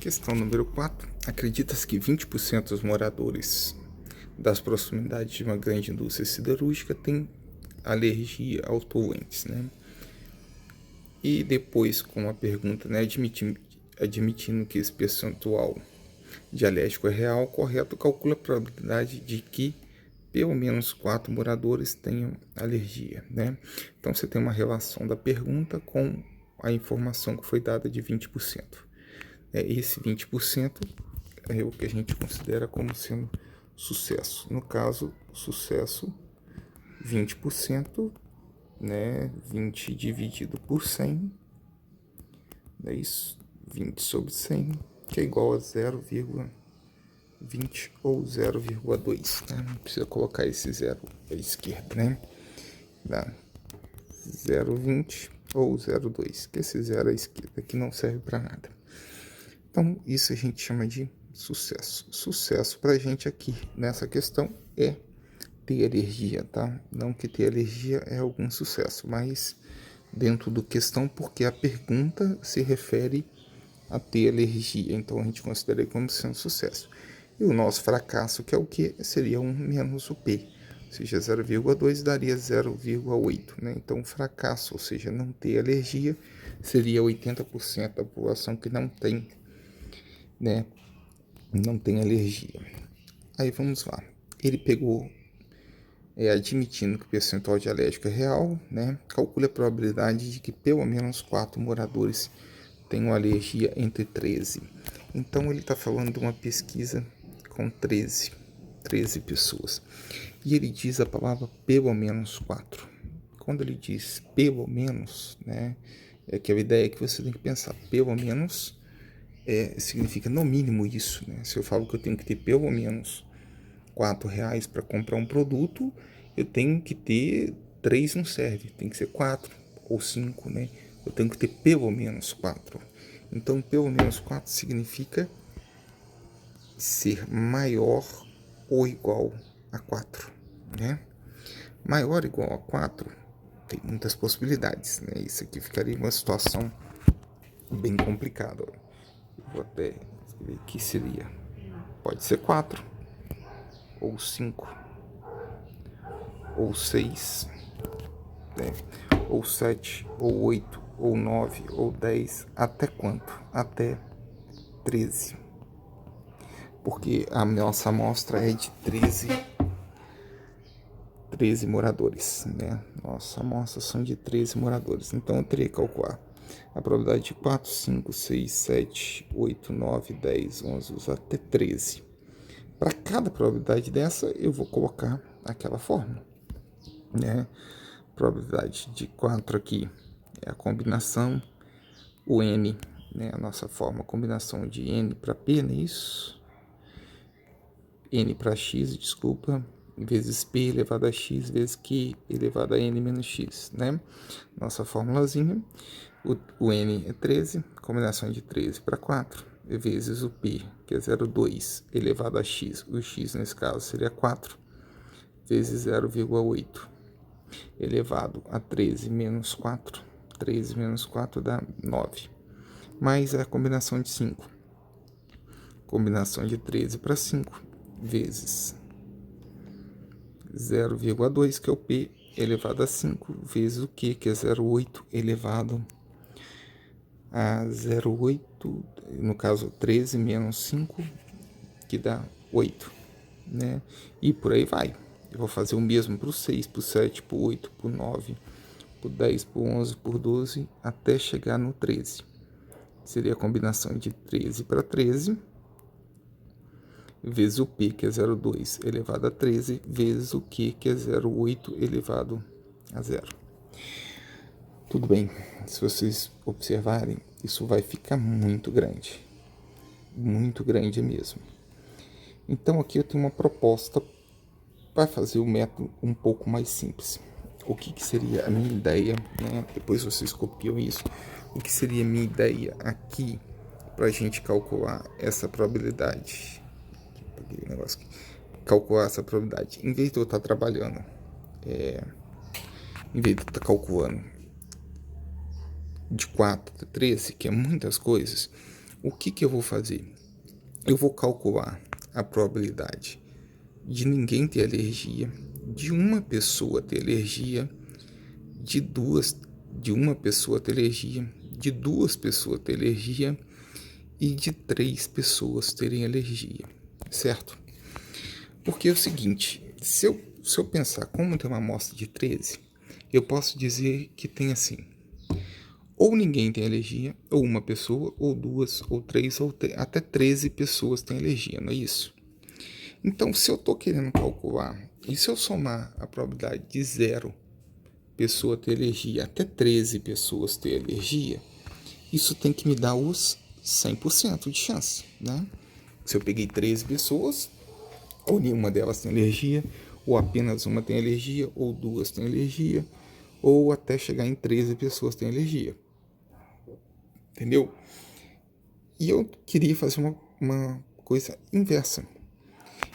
Questão número 4. Acredita-se que 20% dos moradores das proximidades de uma grande indústria siderúrgica têm alergia aos poluentes, né? E depois, com a pergunta, né, admitindo que esse percentual de alérgico é real, correto, calcula a probabilidade de que pelo menos 4 moradores tenham alergia, né? Então você tem uma relação da pergunta com a informação que foi dada de 20%. Esse 20% é o que a gente considera como sendo sucesso. No caso, sucesso 20%, né? 20 dividido por 100, é isso? 20 sobre 100, que é igual a 0,20 ou 0,2, né? Não precisa colocar esse zero à esquerda, né? Dá 0,20 ou 0,2, que esse zero à esquerda aqui não serve para nada. Então, isso a gente chama de sucesso. Sucesso pra gente aqui nessa questão é ter alergia, tá? Não que ter alergia é algum sucesso, mas dentro do questão, porque a pergunta se refere a ter alergia, então a gente considera como sendo sucesso. E o nosso fracasso, que é o que? Seria 1 menos o P, ou seja, 0,2 daria 0,8, né? Então, fracasso, ou seja, não ter alergia, seria 80% da população que não tem, né? Não tem alergia. Aí vamos lá. Ele pegou, admitindo que o percentual de alérgico é real, né? Calcule a probabilidade de que pelo menos 4 moradores tenham alergia entre 13. Então ele está falando de uma pesquisa com 13 pessoas. E ele diz a palavra pelo menos 4. Quando ele diz pelo menos, né? É que a ideia é que você tem que pensar, pelo menos significa no mínimo isso, né? Se eu falo que eu tenho que ter pelo menos R$ 4 para comprar um produto, eu tenho que ter 3 não serve, tem que ser 4 ou 5, né? Eu tenho que ter pelo menos 4. Então, pelo menos 4 significa ser maior ou igual a 4, né? Maior ou igual a 4 tem muitas possibilidades, né? Isso aqui ficaria uma situação bem complicada. Vou até escrever que seria. Pode ser 4, ou 5, ou 6, né? Ou 7, ou 8, ou 9, ou 10, até quanto? Até 13. Porque a nossa amostra é de 13 moradores, né? Nossa amostra são de 13 moradores. Então eu teria que calcular a probabilidade de 4, 5, 6, 7, 8, 9, 10, 11, até 13. Para cada probabilidade dessa, eu vou colocar aquela fórmula, né? Probabilidade de 4 aqui é a combinação, o N, né? A nossa forma, combinação de N para P, não é isso? N para X, desculpa, vezes P elevado a X, vezes Q elevado a N menos X, né? Nossa formulazinha, o N é 13, combinação de 13 para 4, vezes o P, que é 0,2, elevado a X, o X nesse caso seria 4, vezes 0,8, elevado a 13 menos 4, 13 menos 4 dá 9, mais a combinação de 5, combinação de 13 para 5, vezes 0,2, que é o P, elevado a 5, vezes o Q, que é 0,8, elevado a 0,8, no caso 13 menos 5, que dá 8, né? E por aí vai. Eu vou fazer o mesmo para o 6, para o 7, para o 8, para o 9, para o 10, para o 11, para o 12, até chegar no 13. Seria a combinação de 13 para 13, vezes o P, que é 0,2, elevado a 13, vezes o Q, que é 0,8, elevado a 0. Tudo bem, se vocês observarem, isso vai ficar muito grande mesmo. Então aqui eu tenho uma proposta para fazer o método um pouco mais simples. O que seria a minha ideia, né? Depois vocês copiam isso. O que seria a minha ideia aqui para a gente calcular essa probabilidade? Calcular essa probabilidade. Em vez de eu estar trabalhando, em vez de eu estar calculando de 4 a 13, que é muitas coisas, o que eu vou fazer? Eu vou calcular a probabilidade de ninguém ter alergia, de uma pessoa ter alergia, de uma pessoa ter alergia, de duas pessoas ter alergia e de 3 pessoas terem alergia, certo? Porque é o seguinte, se eu pensar como tem uma amostra de 13, eu posso dizer que tem assim, ou ninguém tem alergia, ou uma pessoa, ou duas, ou três, ou até 13 pessoas têm alergia, não é isso? Então, se eu estou querendo calcular, e se eu somar a probabilidade de 0 pessoa ter alergia até 13 pessoas ter alergia, isso tem que me dar os 100% de chance, né? Se eu peguei 13 pessoas, ou nenhuma delas tem alergia, ou apenas uma tem alergia, ou duas têm alergia, ou até chegar em 13 pessoas têm alergia. Entendeu? E eu queria fazer uma coisa inversa.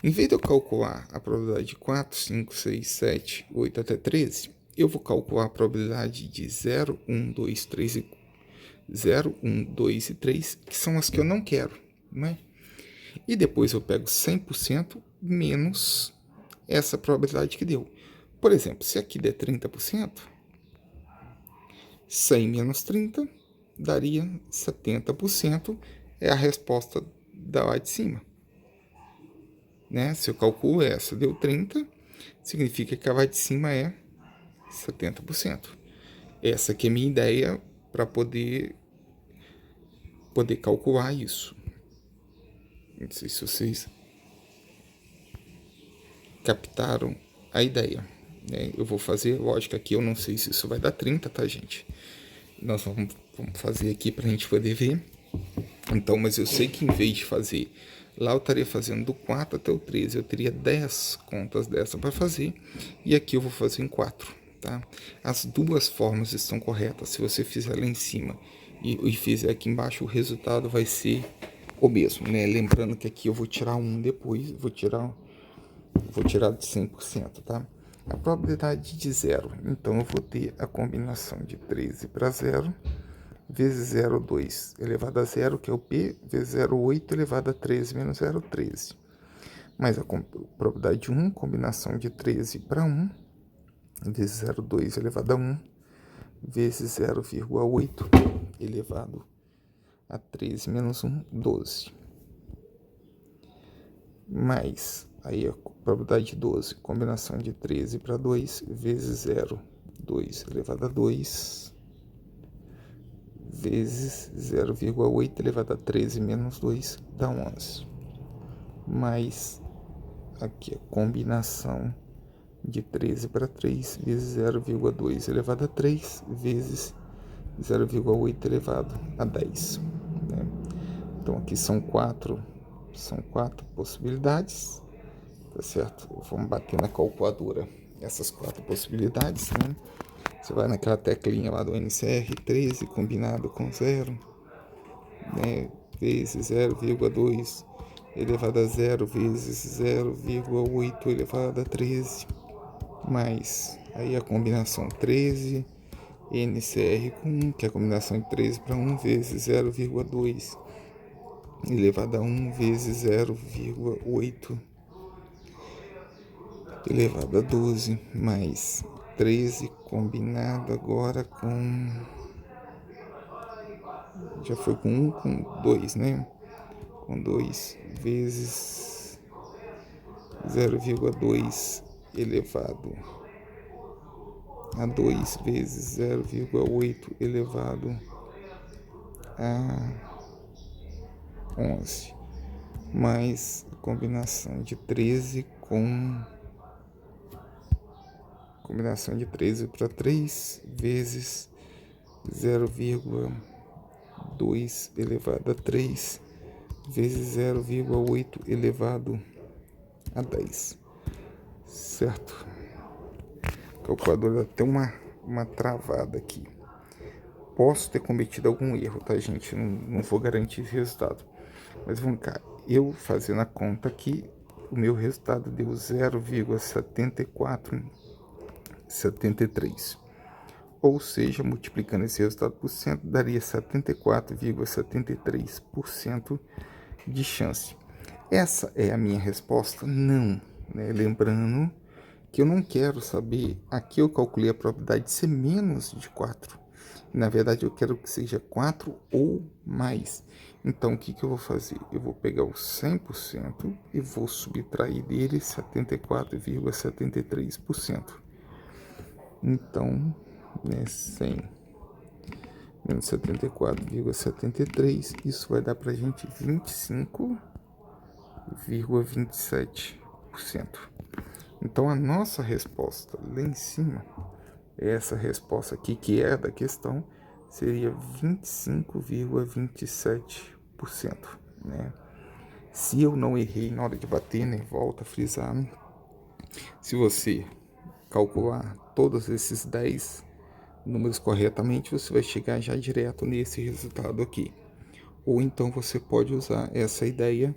Em vez de eu calcular a probabilidade de 4, 5, 6, 7, 8 até 13, eu vou calcular a probabilidade de 0, 1, 2, 3 e 0, 1, 2 e 3, que são as que eu não quero, né? E depois eu pego 100% menos essa probabilidade que deu. Por exemplo, se aqui der 30%, 100 menos 30 daria 70%, é a resposta da lá de cima. Né? Se eu calculo essa, deu 30, significa que a lá de cima é 70%. Essa aqui é a minha ideia para poder calcular isso. Não sei se vocês captaram a ideia. Né? Eu vou fazer, lógico, aqui eu não sei se isso vai dar 30, tá, gente? Nós vamos fazer aqui para a gente poder ver. Então, mas eu sei que em vez de fazer, lá eu estaria fazendo do 4 até o 13, eu teria 10 contas dessa para fazer, e aqui eu vou fazer em 4, tá? As duas formas estão corretas, se você fizer lá em cima e fizer aqui embaixo, o resultado vai ser o mesmo, né? Lembrando que aqui eu vou tirar um depois, vou tirar de 100%, tá? A probabilidade de 0, então eu vou ter a combinação de 13 para 0, vezes 0,2 elevado a 0, que é o P, vezes 0,8 elevado a 13 menos 0,13. Mais a probabilidade de 1, combinação de 13 para 1, vezes 0,2 elevado a 1, vezes 0,8 elevado a 13 menos 1, 12. Mais, aí a probabilidade de 12, combinação de 13 para 2, vezes 0,2 elevado a 2, vezes 0,8 elevado a 13 menos 2 dá 11. Mais aqui a combinação de 13 para 3 vezes 0,2 elevado a 3 vezes 0,8 elevado a 10. Né? Então aqui são quatro possibilidades, tá certo? Vamos bater na calculadora essas 4 possibilidades, né? Você vai naquela teclinha lá do NCR, 13 combinado com 0, né? Vezes 0,2 elevado a 0 vezes 0,8 elevado a 13, mais aí a combinação 13, NCR com 1, que é a combinação de 13 para 1 vezes 0,2 elevado a 1 vezes 0,8 elevado a 12, mais 13 combinado agora com... já foi com 1, com 2, né? Com 2 vezes 0,2 elevado a 2 vezes 0,8 elevado a 11, mais a combinação de 13 com... combinação de 13 para 3 vezes 0,2 elevado a 3 vezes 0,8 elevado a 10. Certo? A calculadora tem uma travada aqui. Posso ter cometido algum erro, tá, gente? Não vou garantir esse resultado. Mas vamos cá. Eu fazendo a conta aqui, o meu resultado deu 0,7473. ou seja, multiplicando esse resultado por cento, daria 74,73% de chance. Essa é a minha resposta? Não, né? Lembrando que eu não quero saber, aqui eu calculei a probabilidade de ser menos de 4. Na verdade, eu quero que seja 4 ou mais. Então, o que eu vou fazer? Eu vou pegar o 100% e vou subtrair dele 74,73%. Então, né, 100 menos 74,73, isso vai dar para a gente 25,27%. Então, a nossa resposta lá em cima, essa resposta aqui, que é da questão, seria 25,27%, né? Se eu não errei na hora de bater, né, volta a frisar, se você calcular todos esses 10 números corretamente, você vai chegar já direto nesse resultado aqui. Ou então você pode usar essa ideia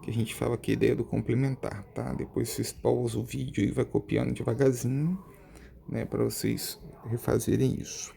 que a gente fala aqui, a ideia do complementar, tá? Depois vocês pausam o vídeo e vai copiando devagarzinho, né, para vocês refazerem isso.